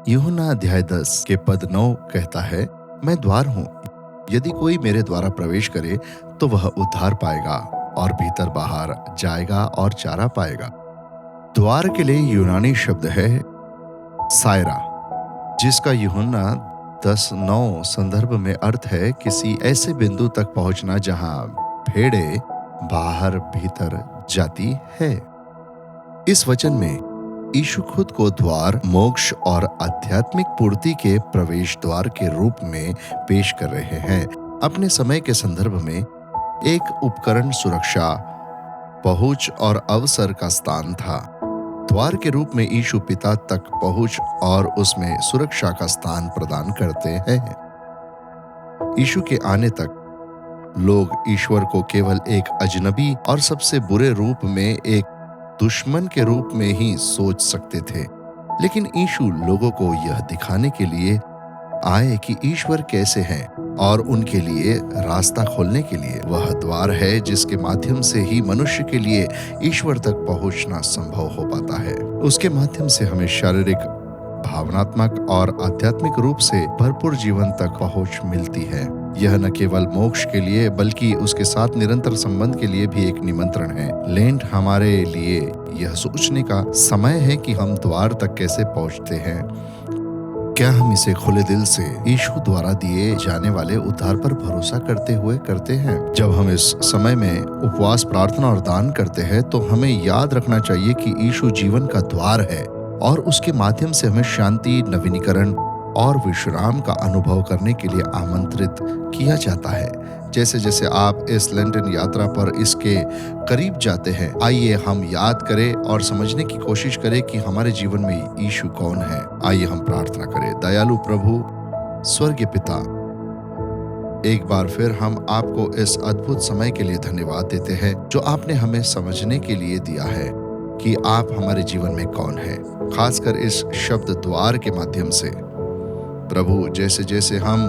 यूहन्ना अध्याय 10 के पद 9 कहता है, मैं द्वार हूँ। यदि कोई मेरे द्वारा प्रवेश करे तो वह उद्धार पाएगा और भीतर बाहर जाएगा और चारा पाएगा। द्वार के लिए यूनानी शब्द है सायरा, जिसका यूहन्ना 10:9 संदर्भ में अर्थ है किसी ऐसे बिंदु तक पहुंचना जहां भेड़े बाहर भीतर जाती है। इस वचन में यीशु खुद को द्वार, मोक्ष और आध्यात्मिक पूर्ति के प्रवेश द्वार के रूप में पेश कर रहे हैं। अपने समय के संदर्भ में एक उपकरण सुरक्षा, पहुंच और अवसर का स्थान था। द्वार के रूप में यीशु पिता तक पहुंच और उसमें सुरक्षा का स्थान प्रदान करते हैं। यीशु के आने तक लोग ईश्वर को केवल एक अजनबी और सबसे बुरे रूप में एक दुश्मन के रूप में ही सोच सकते थे, लेकिन यीशु लोगों को यह दिखाने के लिए आए कि ईश्वर कैसे हैं और उनके लिए रास्ता खोलने के लिए वह द्वार है जिसके माध्यम से ही मनुष्य के लिए ईश्वर तक पहुंचना संभव हो पाता है। उसके माध्यम से हमें शारीरिक, भावनात्मक और आध्यात्मिक रूप से भरपूर जीवन तक पहुंच मिलती है। यह न केवल मोक्ष के लिए बल्कि उसके साथ निरंतर संबंध के लिए भी एक निमंत्रण है। लेंट हमारे लिए यह सोचने का समय है कि हम द्वार तक कैसे पहुंचते हैं। क्या हम इसे खुले दिल से यीशु द्वारा दिए जाने वाले उद्धार पर भरोसा करते हुए करते हैं? जब हम इस समय में उपवास, प्रार्थना और दान करते हैं तो हमें याद रखना चाहिए कि यीशु जीवन का द्वार है और उसके माध्यम से हमें शांति, नवीनीकरण और विश्राम का अनुभव करने के लिए आमंत्रित किया जाता है। जैसे जैसे आप इस लेंटन यात्रा पर इसके करीब जाते हैं, आइए हम याद करें और समझने की कोशिश करें कि हमारे जीवन में यीशु कौन है। आइए हम प्रार्थना करें। दयालु प्रभु, स्वर्गीय पिता, एक बार फिर हम आपको इस अद्भुत समय के लिए धन्यवाद देते हैं जो आपने हमें समझने के लिए दिया है कि आप हमारे जीवन में कौन है, खासकर इस शब्द द्वार के माध्यम से। प्रभु, जैसे जैसे हम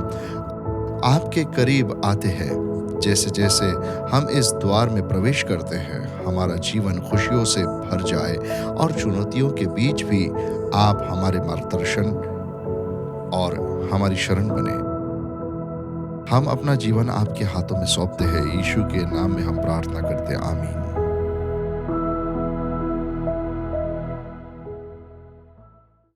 आपके करीब आते हैं, जैसे जैसे हम इस द्वार में प्रवेश करते हैं, हमारा जीवन खुशियों से भर जाए और चुनौतियों के बीच भी आप हमारे मार्गदर्शन और हमारी शरण बने। हम अपना जीवन आपके हाथों में सौंपते हैं। यीशु के नाम में हम प्रार्थना करते हैं, आमीन।